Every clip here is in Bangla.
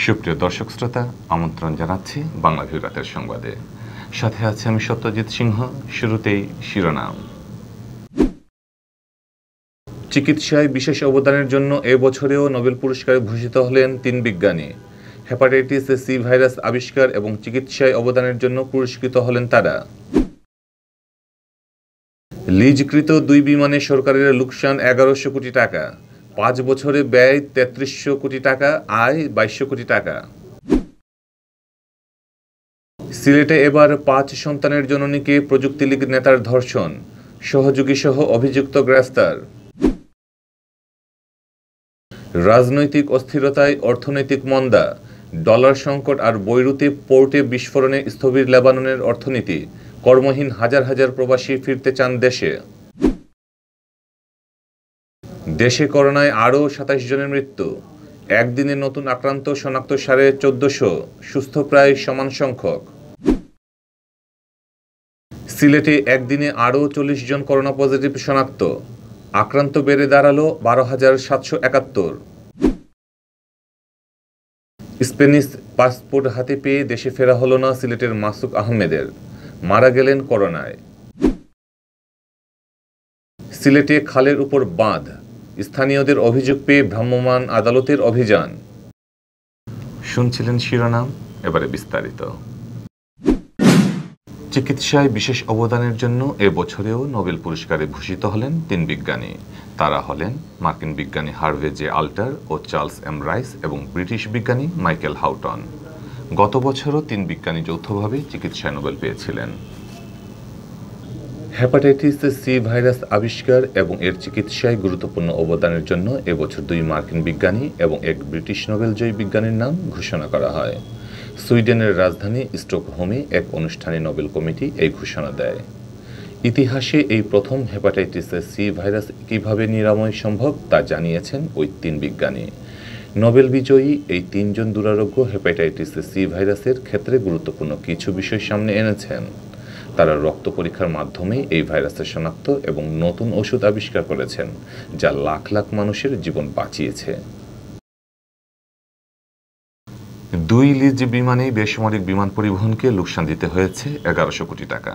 সুপ্রিয় দর্শক শ্রোতা, আমন্ত্রণ জানাচ্ছি বাংলা ভিউ রাতের সংবাদে। সাথে আছে আমি সত্যজিৎ সিংহ। শুরুতেই শিরোনাম। চিকিৎসায় বিশেষ অবদানের জন্য এবছরেও নোবেল পুরস্কারে ভূষিত হলেন 3 বিজ্ঞানী। হেপাটাইটিস সি ভাইরাস আবিষ্কার এবং চিকিৎসায় অবদানের জন্য পুরস্কৃত হলেন তারা। লিজকৃত 2 বিমানে সরকারের লোকসান 1100 কোটি টাকা, 5 বছরে ব্যয় 3300 কোটি টাকা, আয় 2200 কোটি টাকা। সিলেটে এবার 5 সন্তানের জননীকে প্রযুক্তি লীগ নেতার ধর্ষণ, সহযোগী সহ অভিযুক্ত গ্রেফতার। রাজনৈতিক অস্থিরতায় অর্থনৈতিক মন্দা, ডলার সংকট আর বৈরুতে পোর্টে বিস্ফোরণে স্থবির লেবাননের অর্থনীতি, কর্মহীন হাজার হাজার প্রবাসী ফিরতে চান দেশে। দেশে করোনায় আরও 27 জনের মৃত্যু, একদিনে নতুন আক্রান্ত শনাক্ত 1450, সুস্থ প্রায় সমান সংখ্যক। সিলেটে একদিনে আরও 40 জন করোনা পজিটিভ শনাক্ত, আক্রান্ত বেড়ে দাঁড়ালো 12,771। স্প্যানিশ পাসপোর্ট হাতে পেয়ে দেশে ফেরা হলো না সিলেটের মাসুক আহমেদের, মারা গেলেন করোনায়। সিলেটে খালের উপর বাঁধ, স্থানীয়দের অভিযোগ পেয়ে ভ্রাম্যমাণ আদালতের অভিযান। শুনছিলেন শিরোনাম, এবারে বিস্তারিত। চিকিৎসায় বিশেষ অবদানের জন্য এবছরেও নোবেল পুরস্কারে ভূষিত হলেন 3 বিজ্ঞানী। তারা হলেন মার্কিন বিজ্ঞানী হার্ভে জে আল্টার ও চার্লস এম রাইস এবং ব্রিটিশ বিজ্ঞানী মাইকেল হাউটন। গত বছরও 3 বিজ্ঞানী যৌথভাবে চিকিৎসায় নোবেল পেয়েছিলেন। হেপাটাইটিস সি ভাইরাস আবিষ্কার এবং এর চিকিৎসায় গুরুত্বপূর্ণ অবদানের জন্য এবছর 2 মার্কিন বিজ্ঞানী এবং 1 ব্রিটিশ নোবেলজয়ী বিজ্ঞানীর নাম ঘোষণা করা হয়। সুইডেনের রাজধানী স্টকহোমে এক অনুষ্ঠানে নোবেল কমিটি এই ঘোষণা দেয়। ইতিহাসে এই প্রথম হেপাটাইটিস সি ভাইরাস কিভাবে নিরাময় সম্ভব তা জানিয়েছেন ওই 3 বিজ্ঞানী। নোবেল বিজয়ী এই 3 জন দুরারোগ্য হেপাটাইটিস সি ভাইরাসের ক্ষেত্রে গুরুত্বপূর্ণ কিছু বিষয় সামনে এনেছেন। তারা রক্ত পরীক্ষার মাধ্যমে এই ভাইরাসের শনাক্ত এবং নতুন ওষুধ আবিষ্কার করেছেন, যা লাখ লাখ মানুষের জীবন বাঁচিয়েছে। 2 লিজ বিমানে বেসামরিক বিমান পরিবহনকে লোকসান দিতে হয়েছে 1100 কোটি টাকা।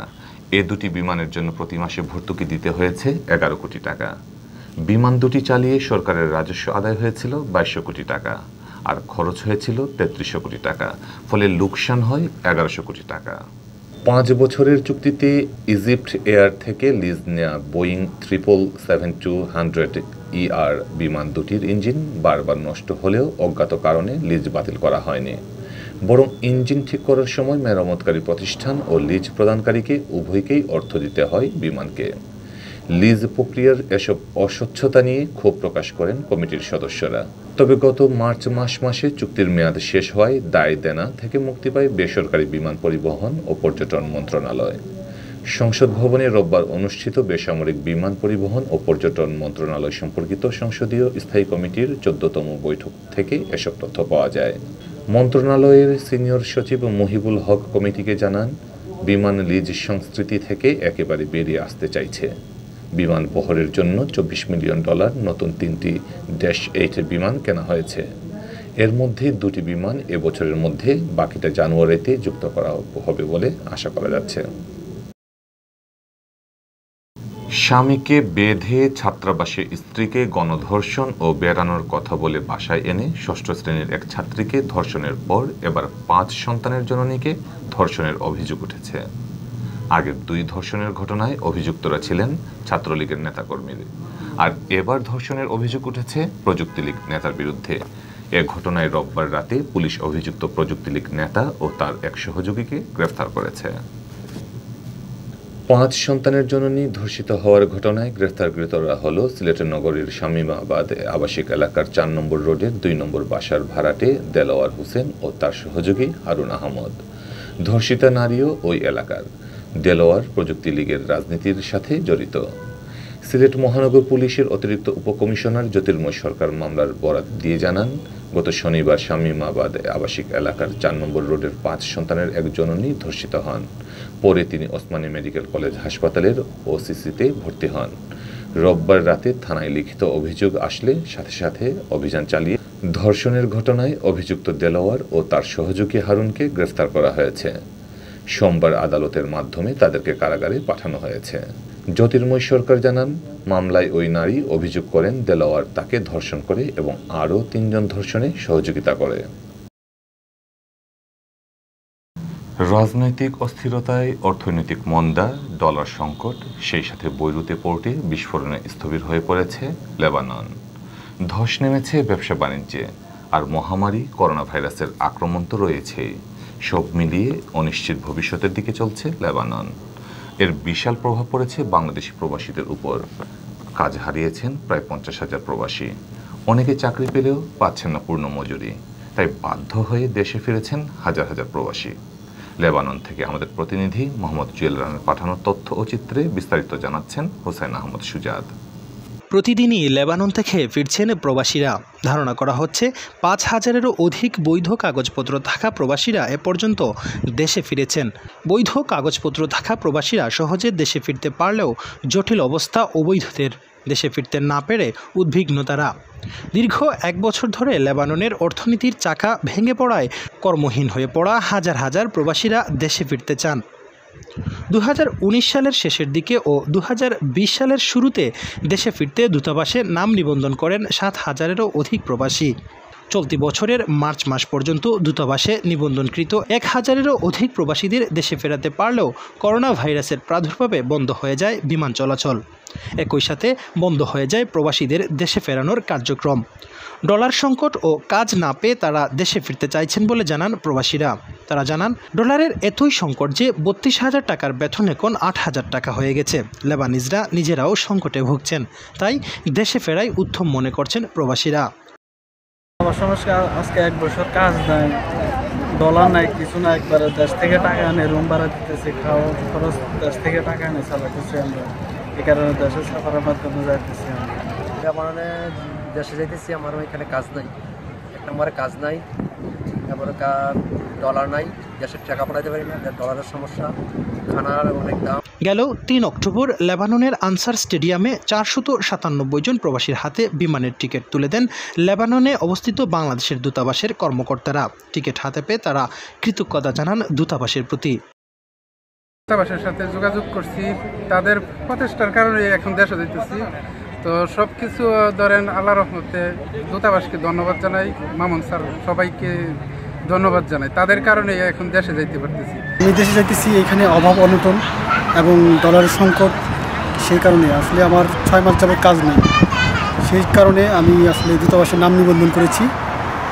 এ 2টি বিমানের জন্য প্রতি মাসে ভর্তুকি দিতে হয়েছে 11 কোটি টাকা। বিমান দুটি চালিয়ে সরকারের রাজস্ব আদায় হয়েছিল 2200 কোটি টাকা, আর খরচ হয়েছিল 3300 কোটি টাকা। ফলে লোকসান হয় 1100 কোটি টাকা। 5 বছরের চুক্তিতে ইজিপ্ট এয়ার থেকে লিজ নেওয়া বোয়িং 777-200 ER বিমান দুটির ইঞ্জিন বারবার নষ্ট হলেও অজ্ঞাত কারণে লিজ বাতিল করা হয়নি, বরং ইঞ্জিন ঠিক করার সময় মেরামতকারী প্রতিষ্ঠান ও লিজ প্রদানকারীকে উভয়কেই অর্থ দিতে হয় বিমানকে। লিজ প্রক্রিয়ার এসব অস্বচ্ছতা নিয়ে ক্ষোভ প্রকাশ করেন কমিটির সদস্যরা। তবে গত মার্চ মাসে চুক্তির মেয়াদ শেষ হওয়ায় দায় দেনা থেকে মুক্তি পায় বেসরকারি বিমান পরিবহন ও পর্যটন মন্ত্রণালয়। সংসদ ভবনে রোববার অনুষ্ঠিত বেসামরিক বিমান পরিবহন ও পর্যটন মন্ত্রণালয় সম্পর্কিত সংসদীয় স্থায়ী কমিটির 14তম বৈঠক থেকে এসব তথ্য পাওয়া যায়। মন্ত্রণালয়ের সিনিয়র সচিব মহিবুল হক কমিটিকে জানান, বিমান লিজ সংস্কৃতি থেকে একেবারে বেরিয়ে আসতে চাইছে। বিমান বহরের জন্য $24 মিলিয়ন নতুন 3টি -8 বিমান কেনা হয়েছে। এর মধ্যে 2টি বিমান এবছরের মধ্যে, বাকিটা জানুয়ারিতে যুক্ত করা হবে বলে আশা করা যাচ্ছে। স্বামীকে বেঁধে ছাত্রাবাসে স্ত্রীকে গণধর্ষণ ও বেড়ানোর কথা বলে বাসায় এনে 6ষ্ঠ শ্রেণীর এক ছাত্রীকে ধর্ষণের পর এবার 5 সন্তানের জননীকে ধর্ষণের অভিযোগ উঠেছে। আগের 2 ধর্ষণের ঘটনায় অভিযুক্তরা ছিলেন ছাত্রলীগের নেতাকর্মীরা, আর এবার ধর্ষণের অভিযোগ উঠেছে প্রযুক্তি লীগ নেতার বিরুদ্ধে। এ ঘটনায় রোববার রাতে পুলিশ অভিযুক্ত প্রযুক্তি লীগ নেতা ও তার এক সহযোগীকে গ্রেফতার করেছে। 5 সন্তানের জননী ধর্ষিত হওয়ার ঘটনায় গ্রেফতারকৃতরা হল সিলেটের নগরীর শামীমাবাদ আবাসিক এলাকার 4 নম্বর রোডের 2 নম্বর বাসার ভাড়াটে দেলোয়ার হোসেন ও তার সহযোগী হারুন আহমদ। ধর্ষিতা নারীও ওই এলাকার। দেলোয়ার প্রযুক্তি লীগের রাজনীতির সাথে জড়িত। সিলেট মহানগর পুলিশের অতিরিক্ত উপকমিশনার জ্যোতির্ময় সরকার মামলার বরাত দিয়ে জানান, গত শনিবার শামীমাবাদ আবাসিক এলাকার 4 নম্বর রোডের 5 সন্তানের এক জননী ধর্ষিত হন। পরে তিনি ওসমানী মেডিকেল কলেজ হাসপাতালের ওসিসিতে ভর্তি হন। রোববার রাতে থানায় লিখিত অভিযোগ আসলে সাথে সাথে অভিযান চালিয়ে ধর্ষণের ঘটনায় অভিযুক্ত দেলোয়ার ও তার সহযোগী হারুনকে গ্রেফতার করা হয়েছে। সোমবার আদালতের মাধ্যমে তাদেরকে কারাগারে পাঠানো হয়েছে। জ্যোতির্ময় সরকার জানান, মামলায় ওই নারী অভিযোগ করেন দেলোয়ার তাকে ধর্ষণ করে এবং আরও ৩ জন ধর্ষণে সহযোগিতা করে। রাজনৈতিক অস্থিরতায় অর্থনৈতিক মন্দা, ডলার সংকট, সেই সাথে বৈরুতে পোর্টে বিস্ফোরণে স্থবির হয়ে পড়েছে লেবানন। ধস নেমেছে ব্যবসা বাণিজ্যে, আর মহামারী করোনা ভাইরাসের আক্রমণ তো রয়েছেই। সব মিলিয়ে অনিশ্চিত ভবিষ্যতের দিকে চলছে লেবানন। এর বিশাল প্রভাব পড়েছে বাংলাদেশি প্রবাসীদের উপর। কাজ হারিয়েছেন প্রায় 50,000 প্রবাসী। অনেকে চাকরি পেলেও পাচ্ছেন না পূর্ণ মজুরি, তাই বাধ্য হয়ে দেশে ফিরেছেন হাজার হাজার প্রবাসী। লেবানন থেকে আমাদের প্রতিনিধি মোহাম্মদ জুয়েল রানের পাঠানো তথ্য ও চিত্রে বিস্তারিত জানাচ্ছেন হোসেন আহমদ সুজাদ। প্রতিদিনই লেবানন থেকে ফিরছেন প্রবাসীরা। ধারণা করা হচ্ছে 5,000-এরও অধিক বৈধ কাগজপত্র থাকা প্রবাসীরা এ পর্যন্ত দেশে ফিরেছেন। বৈধ কাগজপত্র থাকা প্রবাসীরা সহজে দেশে ফিরতে পারলেও জটিল অবস্থা অবৈধদের। দেশে ফিরতে না পেরে উদ্বিগ্ন তারা। দীর্ঘ 1 বছর ধরে লেবাননের অর্থনীতির চাকা ভেঙে পড়ায় কর্মহীন হয়ে পড়া হাজার হাজার প্রবাসীরা দেশে ফিরতে চান। 2019 সালের শেষের দিকে ও 2020 সালের শুরুতে দেশে ফিরতে দূতাবাসে নাম নিবন্ধন করেন 7,000-এরও অধিক প্রবাসী। চলতি বছরের মার্চ মাস পর্যন্ত দূতাবাসে নিবন্ধনকৃত 1,000-এরও অধিক প্রবাসীদের দেশে ফেরাতে পারলেও করোনা ভাইরাসের প্রাদুর্ভাবে বন্ধ হয়ে যায় বিমান চলাচল। একই সাথে বন্ধ হয়ে যায় প্রবাসীদের দেশে ফেরানোর কার্যক্রম। ডলার সংকট ও কাজ না পেয়ে তারা দেশে ফিরতে চাইছেন বলে জানান প্রবাসীরা। তারা জানান, ডলারের এতই সংকট যে 32,000 টাকার বেতন এখন 8,000 টাকা হয়ে গেছে। লেবানিজরা নিজেরাও সংকটে ভুগছেন, তাই দেশে ফেরাই উত্তম মনে করছেন প্রবাসীরা। আমার সমস্যা, আজকে 1 বছর কাজ নাই, ডলার নাই, কিছু না, একবারে দেশ থেকে টাকা আনে, রুম ভাড়া দিতেছি, খাওয়া খরচ দেশ থেকে টাকা আনে চালাতেছি আমরা। এই কারণে দেশের সাফারের মাধ্যমে যাইতেছি আমরা। মানে দেশে যাইতেছি, আমার এখানে কাজ নাই, 1 নম্বরে কাজ নাই, তারপরে ডলার নাই, দেশের টাকা পাঠাতে পারি না, ডলারের সমস্যা, খানার অনেক দাম। গেল 3 অক্টোবর লেবাননের আনসার স্টেডিয়ামে 497 জন প্রবাসীর হাতে বিমানের টিকিট তুলে দেন লেবাননে অবস্থিত বাংলাদেশের দূতাবাসের কর্মকর্তারা। টিকিট হাতে পেয়ে তারা কৃতজ্ঞতা জানান দূতাবাসের প্রতি। দূতাবাসের সাথে যোগাযোগ করছি, তাদের প্রচেষ্টার কারণে এখন দেশে যেতেছি। তো সব কিছু ধরেন আল্লাহ রহমতে দূতাবাসকে ধন্যবাদ জানাই, মামুন স্যার সবাইকে ধন্যবাদ জানাই, তাদের কারণে এখন দেশে যাইতে পারতেছি। আমি দেশে যাইতেছি, এখানে অভাব অনটন এবং ডলারের সংকট, সেই কারণে আসলে আমার 6 মাস যাবত কাজ নেই। সেই কারণে আমি আসলে দূতাবাসের নাম নিবন্ধন করেছি,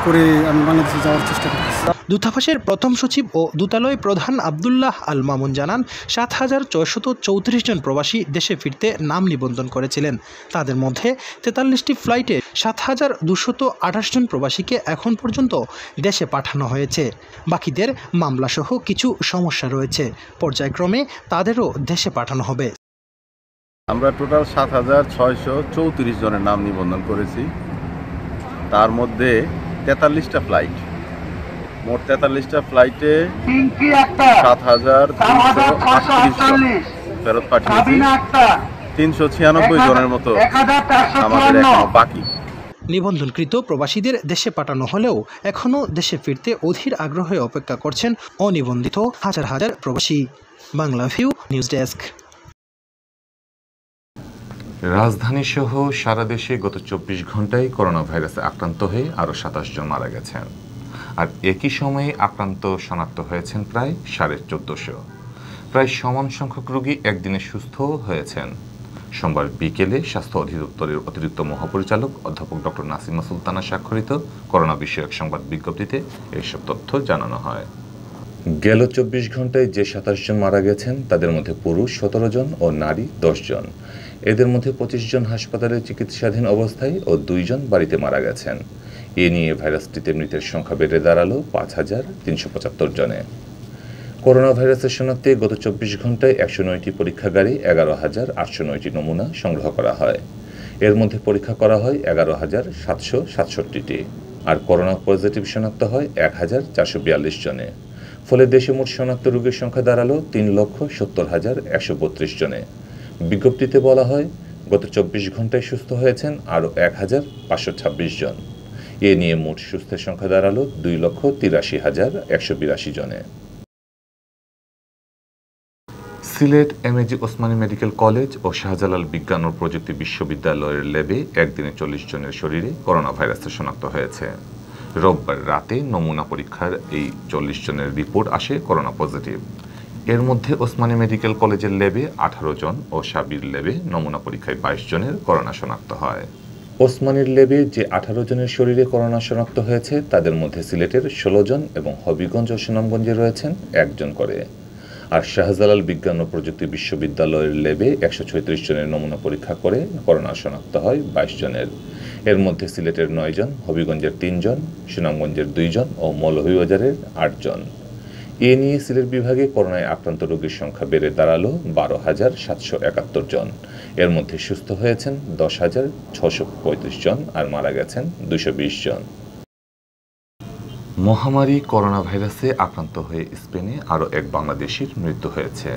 করে আমি বাংলাদেশে যাওয়ার চেষ্টা করতেছি। দূতাবাসের প্রথম সচিব ও দূতালয় প্রধান আবদুল্লাহ আল মামুন জানান, 7,634 জন প্রবাসী দেশে ফিরতে নাম নিবন্ধন করেছিলেন। তাদের মধ্যে 43টি ফ্লাইটে 7,228 জন প্রবাসীকে এখন পর্যন্ত দেশে পাঠানো হয়েছে। বাকিদের মামলাসহ কিছু সমস্যা রয়েছে, পর্যায়ক্রমে তাদেরও দেশে পাঠানো হবে। আমরা টোটাল 7,634 জনের নাম নিবন্ধন করেছি। তার মধ্যে 43টা ফ্লাইট, মোট 43টা ফ্লাইটে 7,238 জন ফেরত পাঠিয়েছি। 396 জনের মতো আমাদের এখনো বাকি। নিবন্ধনকৃত প্রবাসীদের দেশে পাঠানো হলেও এখনও দেশে ফিরতে অধীর আগ্রহে অপেক্ষা করছেন অনিবন্ধিত হাজার হাজার প্রবাসী। Bangla view news desk. রাজধানী সহ সারা দেশে গত 24 ঘন্টায় করোনা ভাইরাসে আক্রান্ত হয়ে আরও 27 জন মারা গেছেন, আর একই সময়ে আক্রান্ত শনাক্ত হয়েছেন প্রায় 1450। প্রায় সমান সংখ্যক রোগী একদিনে সুস্থ হয়েছেন। সোমবার বিকেলে স্বাস্থ্য অধিদপ্তরের অতিরিক্ত মহাপরিচালক অধ্যাপক ডক্টর নাসিমা সুলতানা স্বাক্ষরিত করোনা বিষয়ক সংবাদ বিজ্ঞপ্তিতে এইসব তথ্য জানানো হয়। গেল 24 ঘন্টায় যে 27 জন মারা গেছেন তাদের মধ্যে পুরুষ 17 জন ও নারী 10 জন। এদের মধ্যে 25 জন হাসপাতালে চিকিৎসাধীন অবস্থায় ও 2 জন বাড়িতে মারা গেছেন। এ নিয়ে ভাইরাসটিতে মৃতের সংখ্যা বেড়ে দাঁড়ালো 5,375 জনে। করোনা ভাইরাসের শনাক্তে গত 24 ঘন্টায় 109টি পরীক্ষাগারে 11,809টি নমুনা সংগ্রহ করা হয়। এর মধ্যে পরীক্ষা করা হয় 11,767টি, আর করোনা পজিটিভ শনাক্ত হয় 1,442 জনে। ফলে দেশে মোট শনাক্ত রোগীর সংখ্যা দাঁড়ালো 3,70,132 জনে। বিজ্ঞপ্তিতে বলা হয়, গত 24 ঘন্টায় সুস্থ হয়েছেন আরও 1,526 জন। এ নিয়ে মোট সুস্থের সংখ্যা দাঁড়ালো 2,83,182 জনে। Sylhet MAG Osmani medical college ও শাহজালাল বিজ্ঞান ও প্রযুক্তি বিশ্ববিদ্যালয়ের ল্যাবে একদিনে 40 জনের শরীরে করোনা ভাইরাসের শনাক্ত হয়েছে। রোববার রাতে নমুনা পরীক্ষার এই 40 জনের রিপোর্ট আসে করোনা পজিটিভ। এর মধ্যে ওসমানী মেডিকেল কলেজের ল্যাবে 18 জন ও সাবির ল্যাবে নমুনা পরীক্ষায় 22 জনের করোনা শনাক্ত হয়। ওসমানীর ল্যাবে যে 18 জনের শরীরে করোনা শনাক্ত হয়েছে তাদের মধ্যে সিলেটের 16 জন এবং হবিগঞ্জ ও সুনামগঞ্জে রয়েছেন 1 জন করে। আর শাহজালাল বিজ্ঞান ও প্রযুক্তি বিশ্ববিদ্যালয়ের ল্যাবে 136 জনের নমুনা পরীক্ষা করে করোনা শনাক্ত হয় 22 জনের। এর মধ্যে সিলেটের 9 জন, হবিগঞ্জের 3 জন, সুনামগঞ্জের 2 জন ও মৌলভীবাজারের 8 জন। এ নিয়ে সিলেট বিভাগে করোনায় আক্রান্ত রোগীর সংখ্যা বেড়ে দাঁড়ালো 12,771 জন। এর মধ্যে সুস্থ হয়েছেন 10,635 জন আর মারা গেছেন 220 জন। মহামারী করোনা ভাইরাসে আক্রান্ত হয়ে স্পেনে আরও এক বাংলাদেশির মৃত্যু হয়েছে।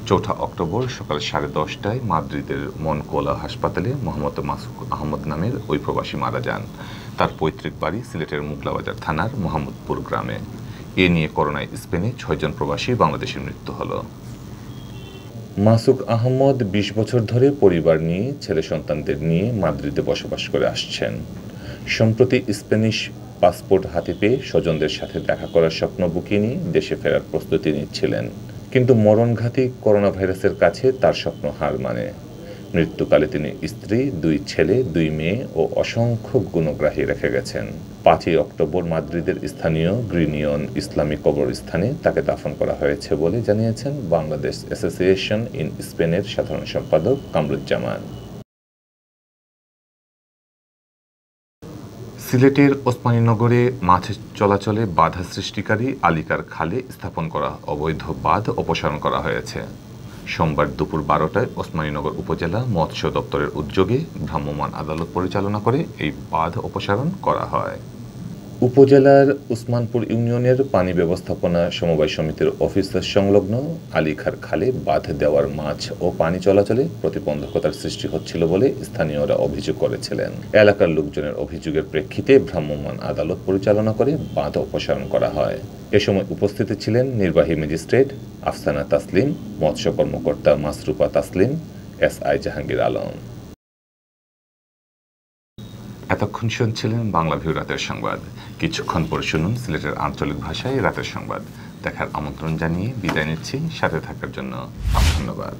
4 অক্টোবর সকাল 10:30টায় মাদ্রিদের মনকোলা হাসপাতালে মোহাম্মদ মাসুক আহমদ নামের ওই প্রবাসী মারা যান। তার পৈতৃক বাড়ি সিলেটের মুগলাবাজার থানার মোহাম্মদপুর গ্রামে। এ নিয়ে করোনায় স্পেনে 6 জন প্রবাসী বাংলাদেশির মৃত্যু হলো। মাসুক আহমদ 20 বছর ধরে পরিবার নিয়ে ছেলে সন্তানদের নিয়ে মাদ্রিদে বসবাস করে আসছেন। সম্প্রতি স্প্যানিশ পাসপোর্ট হাতে পেয়ে স্বজনদের সাথে দেখা করার স্বপ্ন বুকে নিয়ে দেশে ফেরার প্রস্তুতি নিচ্ছিলেন, কিন্তু মরণঘাতী করোনা ভাইরাসের কাছে তার স্বপ্ন হার মানে। মৃত্যুকালে তিনি স্ত্রী, 2 ছেলে, 2 মেয়ে ও অসংখ্য গুণগ্রাহী রেখে গেছেন। 5 অক্টোবর মাদ্রিদের স্থানীয় গ্রিনিয়ন ইসলামী কবরস্থানে তাকে দাফন করা হয়েছে বলে জানিয়েছেন বাংলাদেশ অ্যাসোসিয়েশন ইন স্পেনের সাধারণ সম্পাদক কামরুজ্জামান। সিলেটের ওসমানীনগরে মাছ চলাচলে বাধা সৃষ্টিকারী আলিকার খালে স্থাপন করা অবৈধ বাঁধ অপসারণ করা হয়েছে। সোমবার দুপুর 12টায় ওসমানীনগর উপজেলা মৎস্য দপ্তরের উদ্যোগে ভ্রাম্যমাণ আদালত পরিচালনা করে এই বাঁধ অপসারণ করা হয়। উপজেলার উসমানপুর ইউনিয়নের পানি ব্যবস্থাপনা সমবায় সমিতির অফিসের সংলগ্ন আলিখার খালে বাঁধ দেওয়ার মাছ ও পানি চলাচলে প্রতিবন্ধকতার সৃষ্টি হচ্ছিল বলে স্থানীয়রা অভিযোগ করেছিলেন। এলাকার লোকজনের অভিযোগের প্রেক্ষিতে ভ্রাম্যমাণ আদালত পরিচালনা করে বাঁধ অপসারণ করা হয়। এ সময় উপস্থিত ছিলেন নির্বাহী ম্যাজিস্ট্রেট আফসানা তাসলিম, মৎস্য কর্মকর্তা মাসরুফা তাসলিম, এসআই জাহাঙ্গীর আলম। এতক্ষণ শুনছিলেন বাংলা ভিউ রাতের সংবাদ। কিছুক্ষণ পরে শুনুন সিলেটের আঞ্চলিক ভাষায় রাতের সংবাদ। দেখার আমন্ত্রণ জানিয়ে বিদায় নিচ্ছি। সাথে থাকার জন্য ধন্যবাদ।